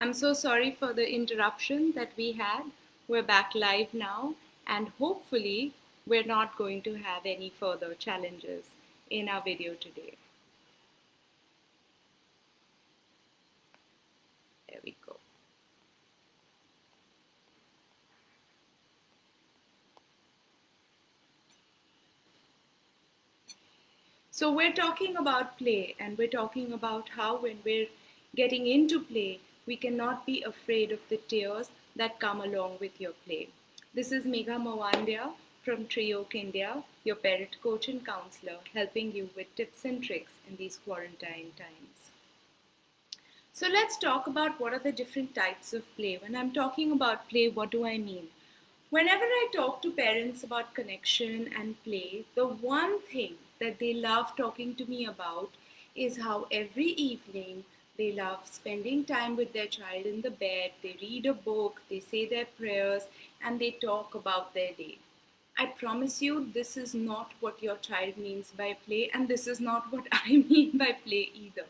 I'm so sorry for the interruption that we had. We're back live now, and hopefully, we're not going to have any further challenges in our video today. There we go. So, we're talking about play, and we're talking about how, when we're getting into play, we cannot be afraid of the tears that come along with your play. This is Megha Mawandia from Trioke India, your parent coach and counselor, helping you with tips and tricks in these quarantine times. So let's talk about what are the different types of play. When I'm talking about play, what do I mean? Whenever I talk to parents about connection and play, the one thing that they love talking to me about is how every evening they love spending time with their child in the bed, they read a book, they say their prayers, and they talk about their day. I promise you, this is not what your child means by play, and this is not what I mean by play either.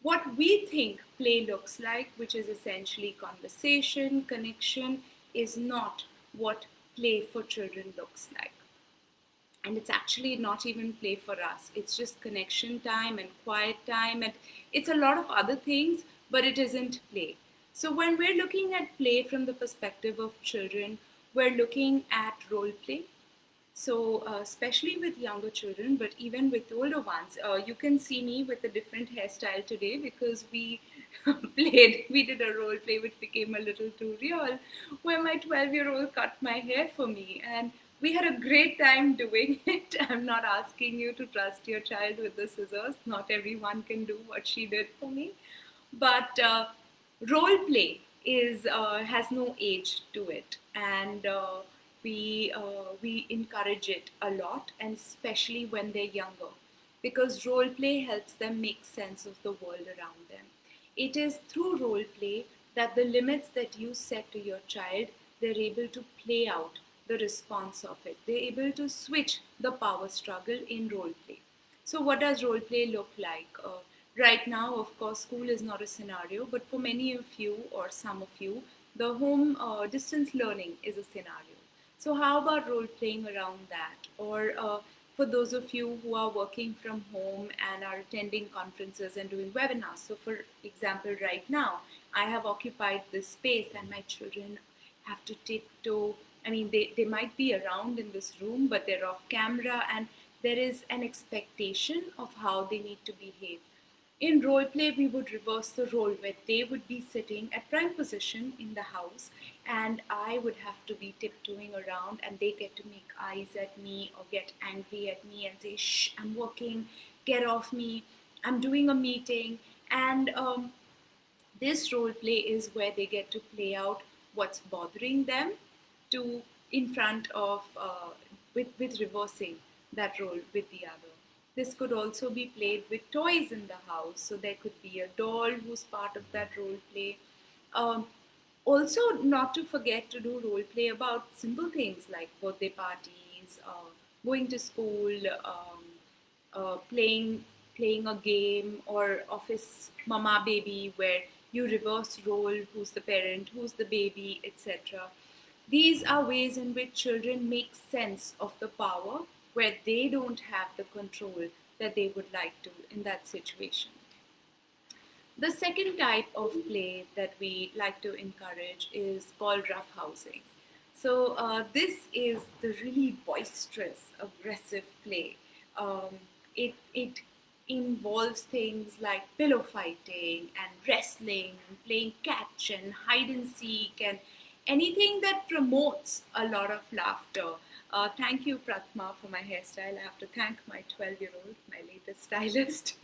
What we think play looks like, which is essentially conversation, connection, is not what play for children looks like. And it's actually not even play for us. It's just connection time and quiet time, and it's a lot of other things, but it isn't play. So when we're looking at play from the perspective of children, we're looking at role play. So, especially with younger children, but even with older ones, you can see me with a different hairstyle today because we we did a role play which became a little too real, where my 12-year-old cut my hair for me. And we had a great time doing it. I'm not asking you to trust your child with the scissors. Not everyone can do what she did for me. But role play is has no age to it, and we encourage it a lot, and especially when they're younger, because role play helps them make sense of the world around them. It is through role play that the limits that you set to your child, they're able to play out the response of it. They're able to switch the power struggle in role play. So, what does role play look like? Right now, of course, school is not a scenario, but for many of you or some of you, the home distance learning is a scenario. So, how about role playing around that? Or for those of you who are working from home and are attending conferences and doing webinars. So, for example, right now, I have occupied this space and my children have to tiptoe. I mean, they might be around in this room, but they're off camera, and there is an expectation of how they need to behave. In role play, we would reverse the role where they would be sitting at prime position in the house, and I would have to be tiptoeing around, and they get to make eyes at me or get angry at me and say, "Shh, I'm working, get off me, I'm doing a meeting." And this role play is where they get to play out what's bothering them to in front of with reversing that role with the other. This could also be played with toys in the house, so there could be a doll who's part of that role play. um, Also, not to forget to do role play about simple things like birthday parties, going to school, playing a game, or office mama baby, where you reverse role, who's the parent, who's the baby, etc. These are ways in which children make sense of the power where they don't have the control that they would like to in that situation. The second type of play that we like to encourage is called roughhousing. So, this is the really boisterous, aggressive play. It involves things like pillow fighting and wrestling, and playing catch and hide and seek, and anything that promotes a lot of laughter. Thank you, Pratma, for my hairstyle. I have to thank my 12-year-old, my latest stylist,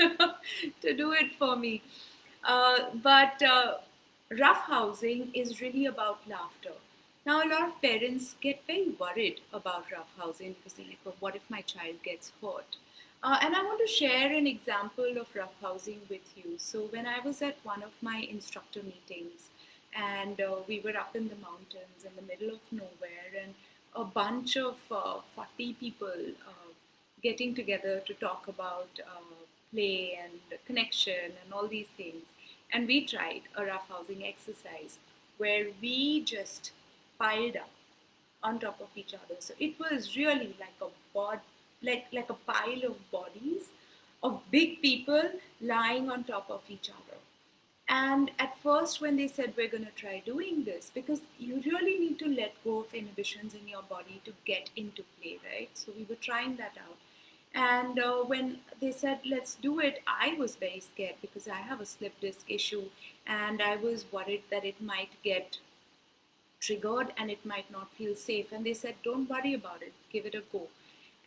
to do it for me. But rough housing is really about laughter. Now, a lot of parents get very worried about rough housing because they're like, "Well, what if my child gets hurt?" And I want to share an example of rough housing with you. So, when I was at one of my instructor meetings, and we were up in the mountains in the middle of nowhere, and a bunch of 40 people getting together to talk about play and connection and all these things. And we tried a roughhousing exercise where we just piled up on top of each other. So it was really like a like a pile of bodies of big people lying on top of each other. And at first, when they said we're going to try doing this, because you really need to let go of inhibitions in your body to get into play, right? So we were trying that out. And when they said let's do it, I was very scared because I have a slip disc issue, and I was worried that it might get triggered and it might not feel safe. And they said, don't worry about it, give it a go.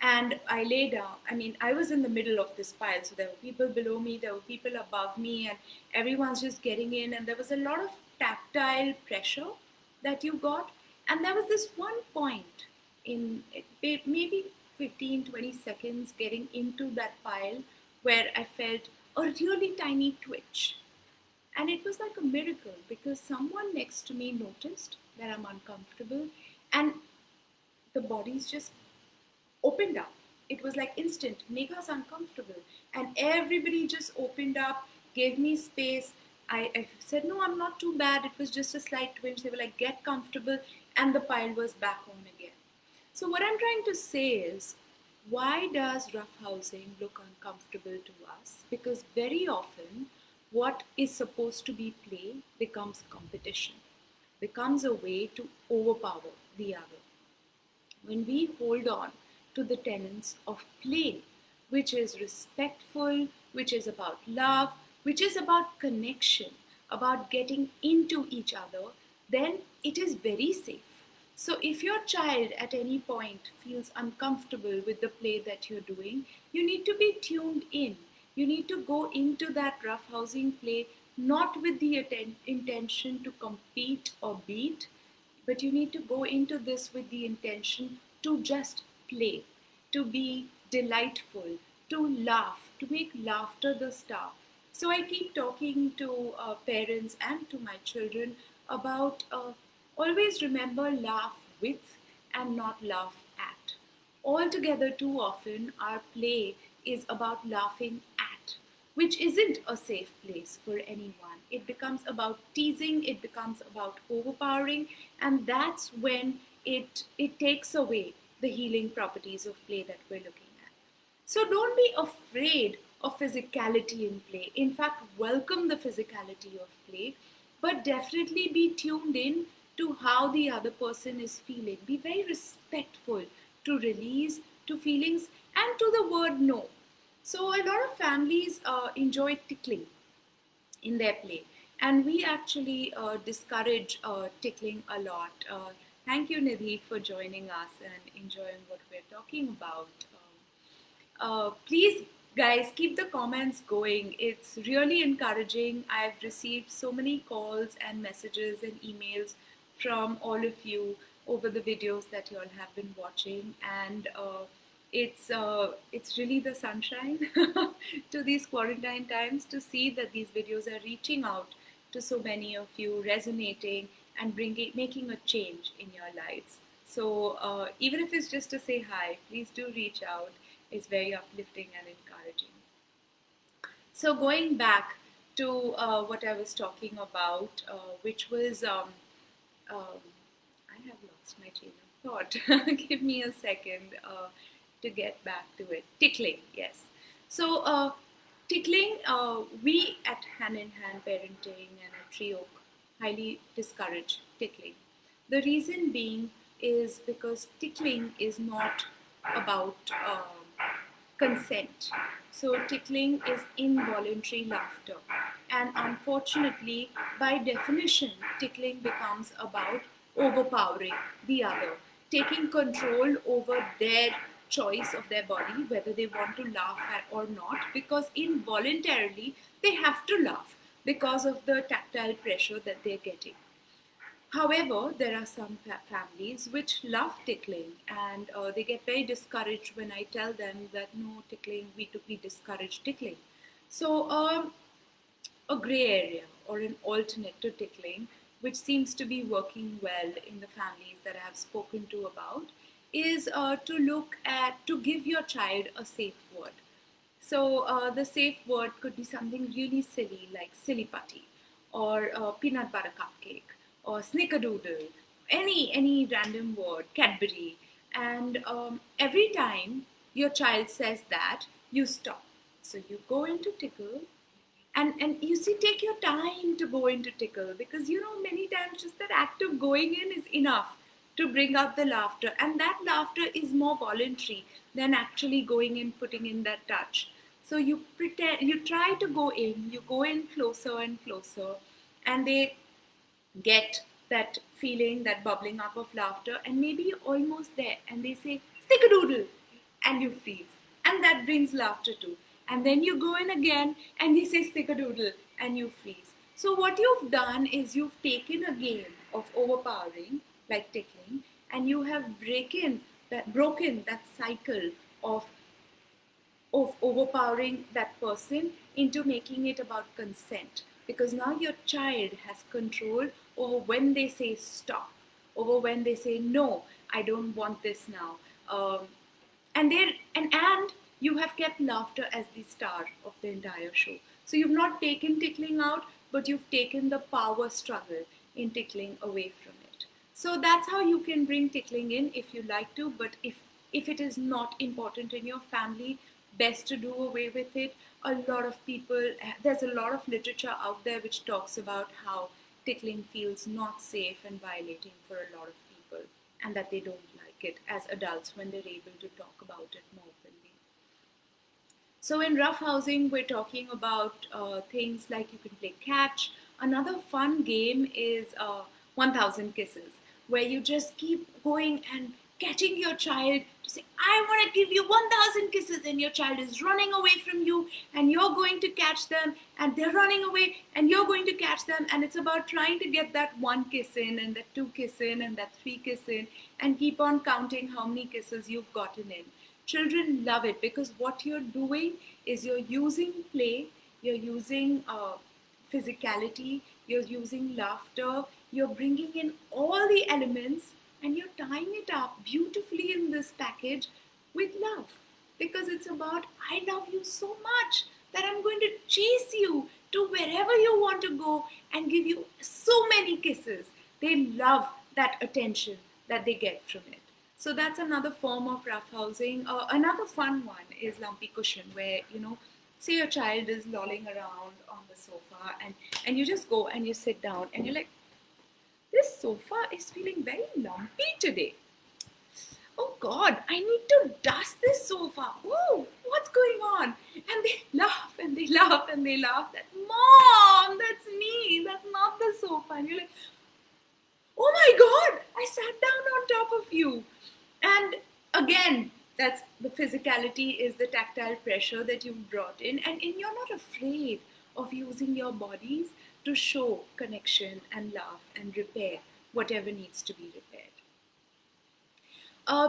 And I lay down. I mean, I was in the middle of this pile, so there were people below me, there were people above me, and everyone's just getting in. And there was a lot of tactile pressure that you got. And there was this one point in maybe 15, 20 seconds getting into that pile where I felt a really tiny twitch. And it was like a miracle because someone next to me noticed that I'm uncomfortable, and the bodies just opened up. It was like instant. Megha's uncomfortable. And everybody just opened up, gave me space. I said, no, I'm not too bad. It was just a slight twinge. They were like, get comfortable. And the pile was back on again. So, what I'm trying to say is, why does roughhousing look uncomfortable to us? Because very often, what is supposed to be play becomes competition, becomes a way to overpower the other. When we hold on to the tenets of play, which is respectful, which is about love, which is about connection, about getting into each other, then it is very safe. So, if your child at any point feels uncomfortable with the play that you're doing, you need to be tuned in. You need to go into that roughhousing play not with the intention to compete or beat, but you need to go into this with the intention to just play, to be delightful, to laugh, to make laughter the star. So I keep talking to parents and to my children about always remember laugh with and not laugh at. Altogether, too often, our play is about laughing at, which isn't a safe place for anyone. It becomes about teasing, it becomes about overpowering, and that's when it takes away the healing properties of play that we're looking at. So don't be afraid of physicality in play. In fact, welcome the physicality of play, but definitely be tuned in to how the other person is feeling. Be very respectful to release, to feelings, and to the word no. So, a lot of families enjoy tickling in their play, and we actually discourage tickling a lot. Thank you, Nidhi, for joining us and enjoying what we're talking about. Please, guys, keep the comments going. It's really encouraging. I've received so many calls and messages and emails from all of you over the videos that you all have been watching, and it's really the sunshine to these quarantine times to see that these videos are reaching out to so many of you, resonating and making a change in your lives. So even if it's just to say hi, please do reach out. It's very uplifting and encouraging. So going back to what I was talking about, which was I have lost my chain of thought. Give me a second to get back to it. Tickling, yes. So tickling, we at Hand in Hand Parenting and at Tree Oak highly discourage tickling. The reason being is because tickling is not about consent. So tickling is involuntary laughter. And unfortunately, by definition, tickling becomes about overpowering the other, taking control over their choice of their body, whether they want to laugh or not, because involuntarily they have to laugh because of the tactile pressure that they're getting. However, there are some families which love tickling, and they get very discouraged when I tell them that no tickling, we discourage tickling. So, a gray area or an alternate to tickling, which seems to be working well in the families that I have spoken to about, is to give your child a safe word. So the safe word could be something really silly like silly putty, or peanut butter cupcake, or snickerdoodle, any random word, Cadbury, and every time your child says that, you stop. So you go into tickle, and you see, take your time to go into tickle, because many times just that act of going in is enough to bring out the laughter, and that laughter is more voluntary than actually going in, putting in that touch. So you pretend, you try to go in, you go in closer and closer, and they get that feeling, that bubbling up of laughter, and maybe you're almost there, and they say, "Snickerdoodle," and you freeze, and that brings laughter too. And then you go in again, and they say, "Snickerdoodle," and you freeze. So what you've done is you've taken a game of overpowering, like tickling, and you have broken that cycle of overpowering that person into making it about consent, because now your child has control over when they say stop, over when they say no, I don't want this now. Um, and they and and you have kept laughter as the star of the entire show. So you've not taken tickling out, but you've taken the power struggle in tickling away from it. So that's how you can bring tickling in if you like to, but if it is not important in your family, best to do away with it. A lot of people, there's a lot of literature out there which talks about how tickling feels not safe and violating for a lot of people, and that they don't like it as adults when they're able to talk about it more openly. So in rough housing, we're talking about things like you can play catch. Another fun game is 1000 kisses, where you just keep going and catching your child to say, I want to give you 1000 kisses, and your child is running away from you, and you're going to catch them, and they're running away, and you're going to catch them. And it's about trying to get that one kiss in, and that two kiss in, and that three kiss in, and keep on counting how many kisses you've gotten in. Children love it, because what you're doing is you're using play, you're using physicality, you're using laughter, you're bringing in all the elements, and you're tying it up beautifully in this package with love. Because it's about, I love you so much that I'm going to chase you to wherever you want to go and give you so many kisses. They love that attention that they get from it. So that's another form of roughhousing. Another fun one is lumpy cushion, where say your child is lolling around on the sofa, and you just go and you sit down, and you're like, this sofa is feeling very lumpy today. Oh God, I need to dust this sofa. Whoa, what's going on? And they laugh and they laugh and they laugh. That, Mom, that's me. That's not the sofa. And you're like, oh my God, I sat down on top of you. And again, that's the physicality, is the tactile pressure that you've brought in, and you're not afraid of using your bodies to show connection and laugh and repair whatever needs to be repaired.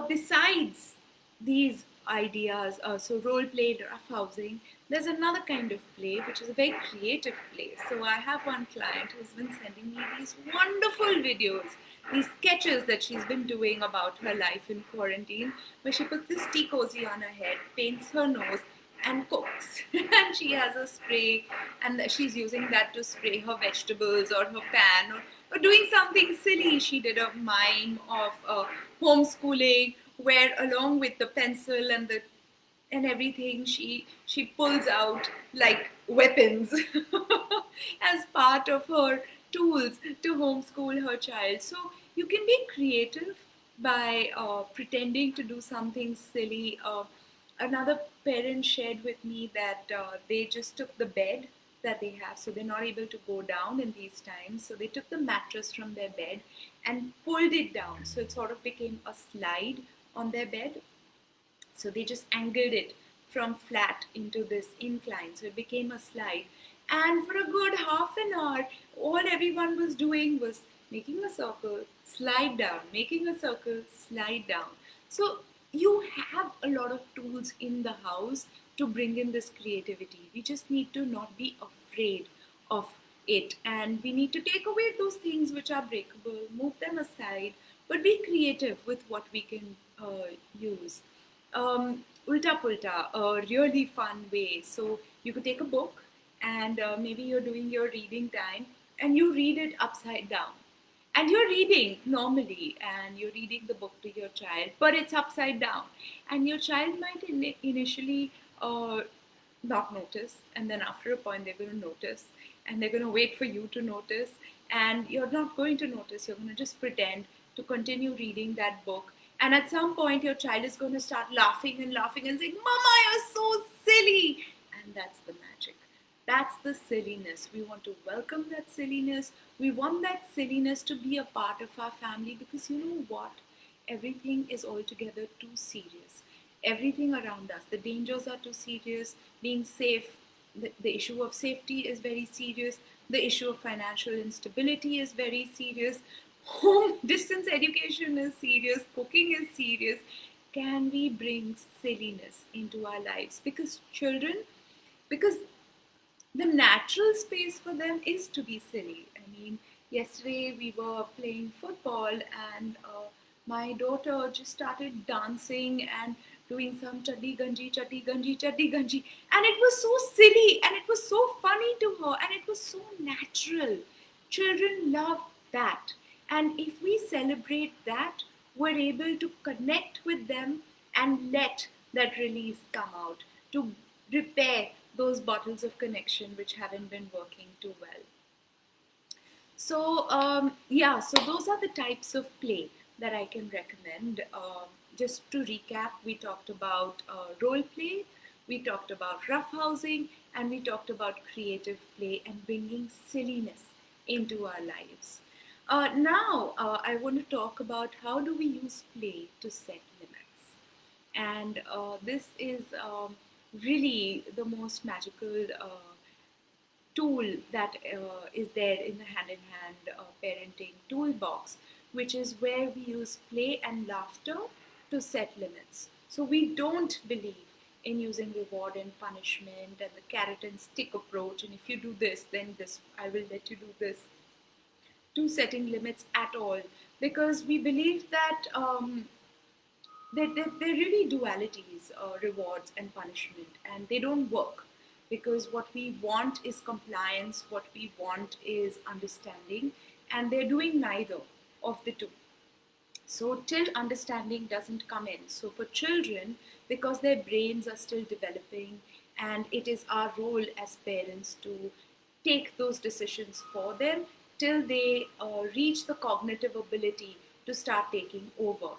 Besides these ideas, so role played roughhousing, there's another kind of play which is a very creative play. So I have one client who's been sending me these wonderful videos, these sketches that she's been doing about her life in quarantine, where she puts this tea cozy on her head, paints her nose, and cooks. And she has a spray, and she's using that to spray her vegetables or her pan, or doing something silly. She did a mime of homeschooling, where along with the pencil and everything, she pulls out like weapons as part of her tools to homeschool her child. So you can be creative by pretending to do something silly. Another parent shared with me that they just took the bed that they have, so they're not able to go down in these times. So they took the mattress from their bed and pulled it down, so it sort of became a slide on their bed. So they just angled it from flat into this incline, so it became a slide. And for a good half an hour, all everyone was doing was making a circle, slide down, making a circle, slide down. So you have a lot of tools in the house to bring in this creativity. We just need to not be afraid of it, and we need to take away those things which are breakable, move them aside, but be creative with what we can use. Ulta Pulta, a really fun way. So you could take a book, and maybe you're doing your reading time, and you read it upside down. And you're reading normally and you're reading the book to your child, but it's upside down. And your child might initially not notice, and then after a point, they're going to notice, and they're going to wait for you to notice, and you're not going to notice. You're going to just pretend to continue reading that book. And at some point, your child is going to start laughing and saying, Mama, you're so silly. And that's the magic. That's the silliness. We want to welcome that silliness. We want that silliness to be a part of our family, because you know what? Everything is altogether too serious. Everything around us, the dangers are too serious. Being safe, the issue of safety is very serious. The issue of financial instability is very serious. Home distance education is serious. Cooking is serious. Can we bring silliness into our lives? Because the natural space for them is to be silly. I mean, yesterday we were playing football, and my daughter just started dancing and doing some chaddi ganji, chaddi ganji, chaddi ganji. And it was so silly and it was so funny to her and it was so natural. Children love that. And if we celebrate that, we're able to connect with them and let that release come out to repair those bottles of connection which haven't been working too well. So, so those are the types of play that I can recommend. Just to recap, we talked about role play, we talked about roughhousing, and we talked about creative play and bringing silliness into our lives. Now, I want to talk about how do we use play to set limits. And this is really the most magical tool that is there in the hand-in-hand parenting toolbox, which is where we use play and laughter to set limits. So we don't believe in using reward and punishment and the carrot and stick approach, and if you do this, then this, I will let you do this, to setting limits at all, because we believe that they're really dualities, rewards and punishment, and they don't work, because what we want is compliance, what we want is understanding, and they're doing neither of the two. So till understanding doesn't come in, so for children, because their brains are still developing, and it is our role as parents to take those decisions for them till they reach the cognitive ability to start taking over.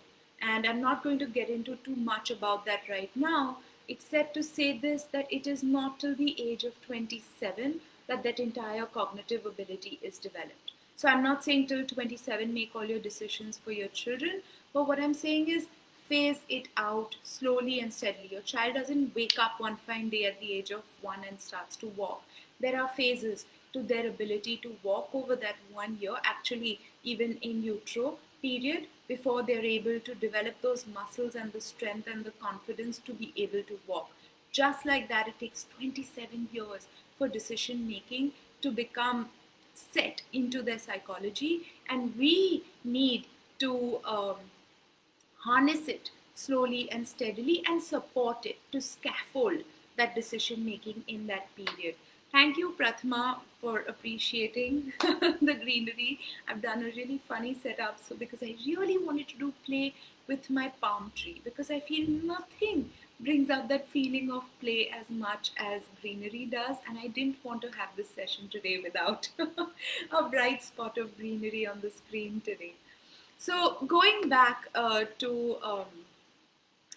And I'm not going to get into too much about that right now, except to say this, that it is not till the age of 27 that that entire cognitive ability is developed. So I'm not saying till 27 make all your decisions for your children, but what I'm saying is phase it out slowly and steadily. Your child doesn't wake up one fine day at the age of 1 and starts to walk. There are phases to their ability to walk over that 1 year, actually even in utero period, before they're able to develop those muscles and the strength and the confidence to be able to walk. Just like that, it takes 27 years for decision making to become set into their psychology, and we need to harness it slowly and steadily and support it to scaffold that decision making in that period. Thank you, Prathama, for appreciating the greenery. I've done a really funny setup, so because I really wanted to do play with my palm tree, because I feel nothing brings out that feeling of play as much as greenery does, and I didn't want to have this session today without a bright spot of greenery on the screen today. So going back to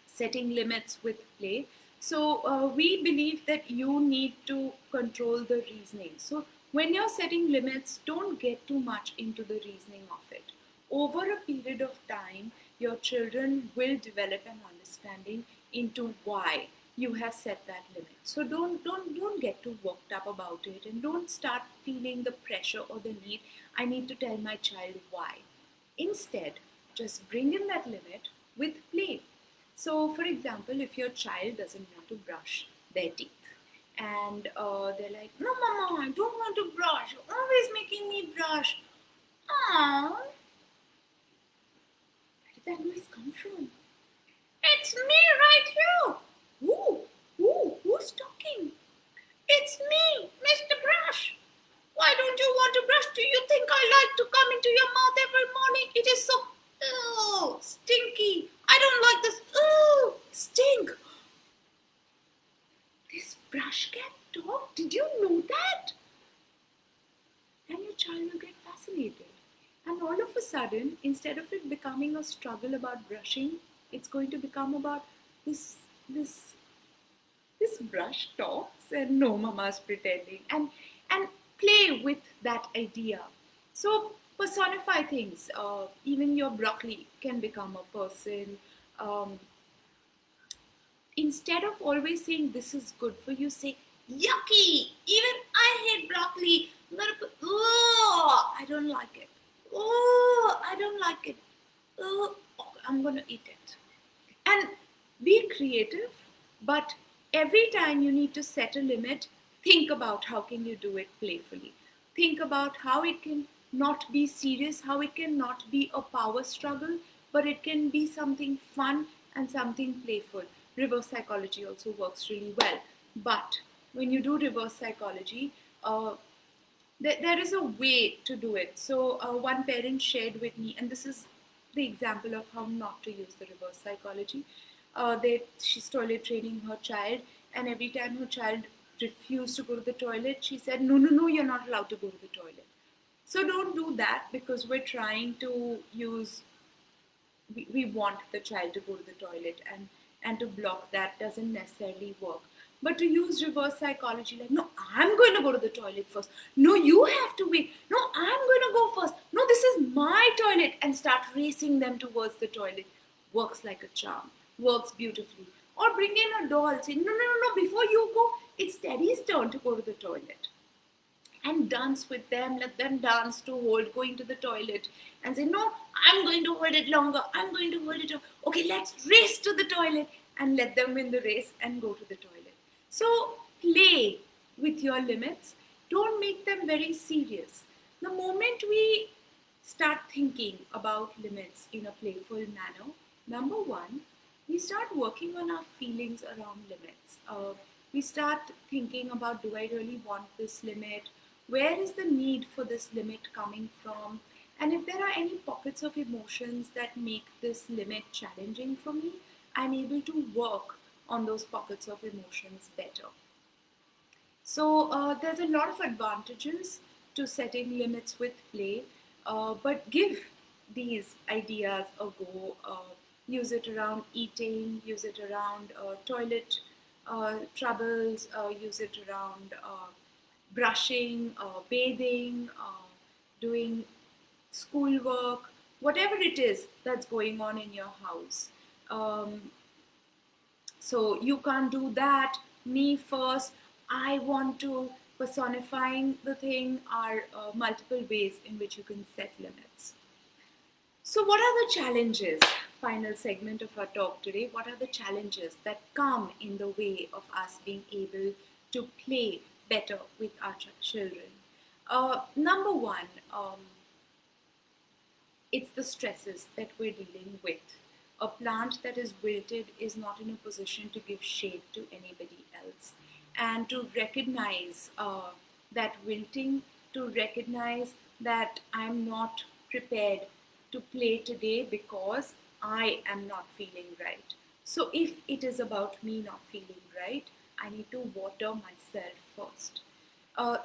setting limits with play. So we believe that you need to control the reasoning. So when you're setting limits, don't get too much into the reasoning of it. Over a period of time, your children will develop an understanding into why you have set that limit. So don't get too worked up about it, and don't start feeling the pressure or the need. I need to tell my child why. Instead, just bring in that limit with play. So, for example, if your child doesn't want to brush their teeth, and they're like, "No, Mama, I don't want to brush. You're always making me brush." Aww. Where did that noise come from? It's me right here. Who's talking? It's me, Mr. Brush. Why don't you want to brush? Do you think I like to come into your mouth every morning? It is so stinky. I don't like this. Stink. This brush can talk. Did you know that? And your child will get fascinated. And all of a sudden, instead of it becoming a struggle about brushing, it's going to become about this this brush talks and no mama's pretending, and play with that idea. So personify things. Even your broccoli can become a person. Um, Instead of always saying this is good for you, say yucky. Even I hate broccoli. Oh, I don't like it. Oh, I don't like it. Oh, I'm gonna eat it. And be creative, but every time you need to set a limit, think about how can you do it playfully. Think about how it can not be serious, how it can not be a power struggle, but it can be something fun and something playful. Reverse psychology also works really well. But when you do reverse psychology, there is a way to do it. So one parent shared with me, and this is the example of how not to use the reverse psychology. She's toilet training her child, and every time her child refused to go to the toilet, she said, "No, no, no, you're not allowed to go to the toilet." So don't do that, because we're trying to use we want the child to go to the toilet, and to block that doesn't necessarily work. But to use reverse psychology, like, no, I'm going to go to the toilet first, no, you have to wait, no, I'm going to go first, no, this is my toilet, and start racing them towards the toilet, works like a charm, works beautifully. Or bring in a doll, say, no, no, no, no, before you go, it's Teddy's turn to go to the toilet, and dance with them. Let them dance to hold going to the toilet, and say, no, I'm going to hold it longer, I'm going to hold it. Okay, let's race to the toilet, and let them win the race and go to the toilet. So play with your limits. Don't make them very serious. The moment we start thinking about limits in a playful manner, number one, we start working on our feelings around limits. We start thinking about, do I really want this limit? Where is the need for this limit coming from? And if there are any pockets of emotions that make this limit challenging for me, I'm able to work on those pockets of emotions better. So there's a lot of advantages to setting limits with play, but give these ideas a go. Use it around eating, use it around toilet troubles, use it around brushing, bathing, doing schoolwork, whatever it is that's going on in your house. Um, so you can't do that. Me first. I want to. Personifying the thing are multiple ways in which you can set limits. So, what are the challenges? Final segment of our talk today. What are the challenges that come in the way of us being able to play better with our children? Number one, it's the stresses that we're dealing with. A plant that is wilted is not in a position to give shade to anybody else. And to recognize that wilting, to recognize that I'm not prepared to play today because I am not feeling right. So if it is about me not feeling right, I need to water myself first.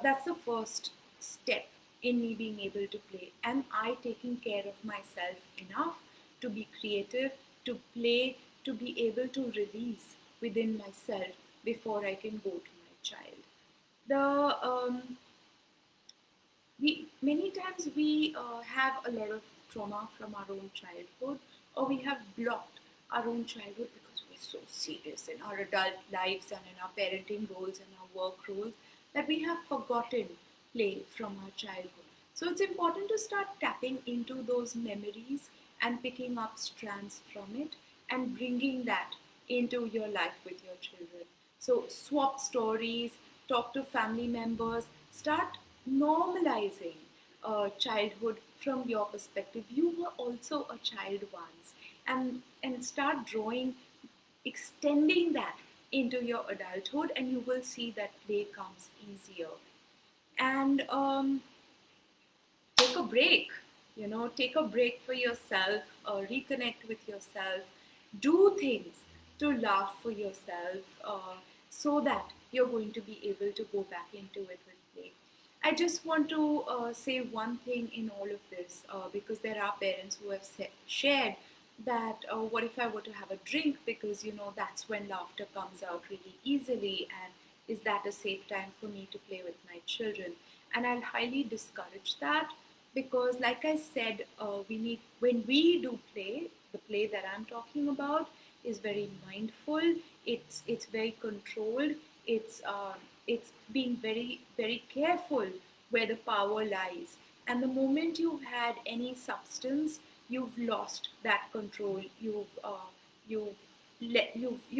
That's the first step in me being able to play. Am I taking care of myself enough to be creative, to play, to be able to release within myself before I can go to my child? The we many times we have a lot of trauma from our own childhood, or we have blocked our own childhood because we're so serious in our adult lives and in our parenting roles and our work roles that we have forgotten play from our childhood. So it's important to start tapping into those memories and picking up strands from it and bringing that into your life with your children. So swap stories, talk to family members, start normalizing childhood from your perspective. You were also a child once, and start drawing, extending that into your adulthood, and you will see that play comes easier. And take a break, take a break for yourself, reconnect with yourself, do things to laugh for yourself, so that you're going to be able to go back into it with play. I just want to say one thing in all of this, because there are parents who have shared that, what if I were to have a drink, because that's when laughter comes out really easily, and is that a safe time for me to play with my children? And I'll highly discourage that, because like I said, we need, when we do play, the play that I'm talking about is very mindful, it's very controlled, it's being very very careful where the power lies. And the moment you've had any substance, you've lost that control, you've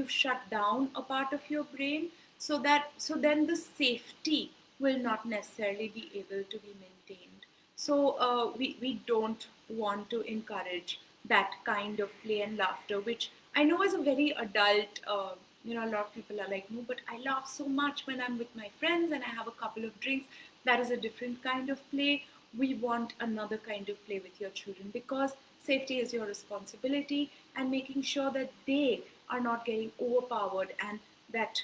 shut down a part of your brain, so then the safety will not necessarily be able to be maintained. So we don't want to encourage that kind of play and laughter, which I know is a very adult. A lot of people are like, no, but I laugh so much when I'm with my friends and I have a couple of drinks. That is a different kind of play. We want another kind of play with your children, because safety is your responsibility, and making sure that they are not getting overpowered, and that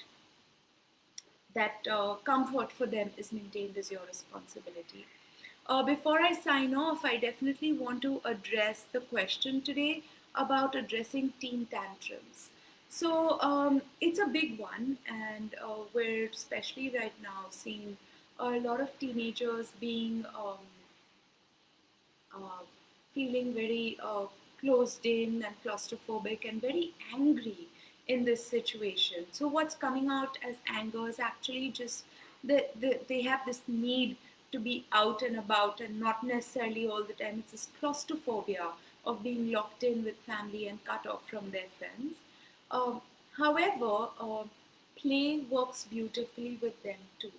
comfort for them is maintained as your responsibility. Before I sign off, I definitely want to address the question today about addressing teen tantrums. So it's a big one, and we're especially right now seeing a lot of teenagers being uh, feeling very closed in and claustrophobic and very angry in this situation. So, what's coming out as anger is actually just they have this need to be out and about, and not necessarily all the time. It's this claustrophobia of being locked in with family and cut off from their friends. Um, However, play works beautifully with them too.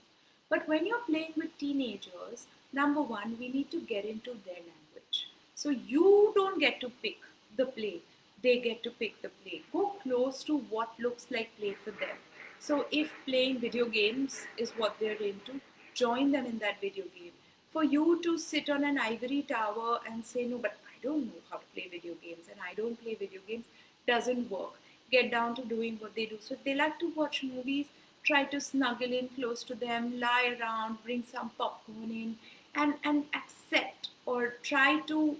But when you're playing with teenagers, number one, we need to get into their language. So you don't get to pick the play, they get to pick the play. Go close to what looks like play for them. So if playing video games is what they're into, join them in that video game. For you to sit on an ivory tower and say, no, but I don't know how to play video games and I don't play video games, doesn't work. Get down to doing what they do. So if they like to watch movies, try to snuggle in close to them, lie around, bring some popcorn in, and accept or try to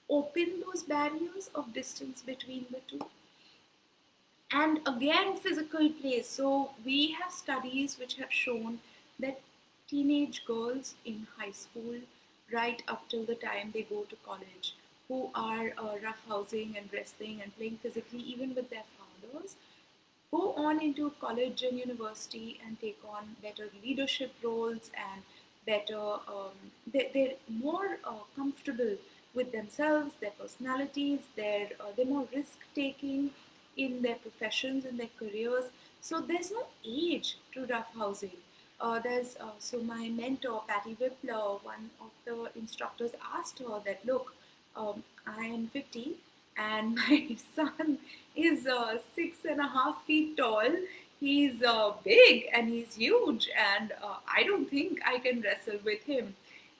open those barriers of distance between the two. And again, physical play. So we have studies which have shown that teenage girls in high school, right up till the time they go to college, who are roughhousing and wrestling and playing physically even with their fathers, go on into college and university and take on better leadership roles, and better they're more comfortable with themselves, their personalities, they're more risk taking in their professions and their careers. So there's no age to roughhousing. There's So my mentor Patty Whipler, one of the instructors, asked her that, look, I am 50 and my son is 6.5 feet tall. He's big and he's huge, and I don't think I can wrestle with him.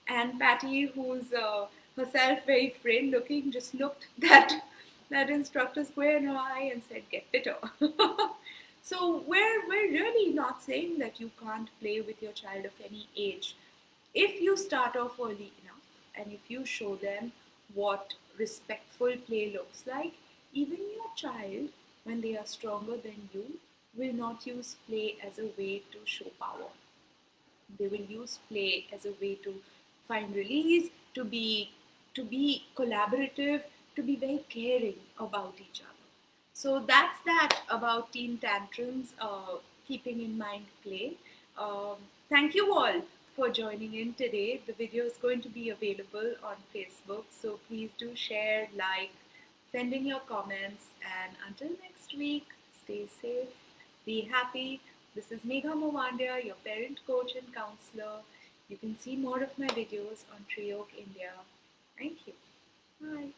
And Patty, who's herself very frail looking, just looked that instructor square in her eye and said, "Get fitter." So we're really not saying that you can't play with your child of any age. If you start off early enough, and if you show them what respectful play looks like, even your child, when they are stronger than you, will not use play as a way to show power. They will use play as a way to find release, to be collaborative, to be very caring about each other. So that's that about teen tantrums, keeping in mind play. Um, Thank you all for joining in today. The video is going to be available on Facebook, so please do share, like, send in your comments, and until next week, stay safe, be happy. This is Megha Mawandia, your parent coach and counselor. You can see more of my videos on Tree Oak India. Thank you. Bye.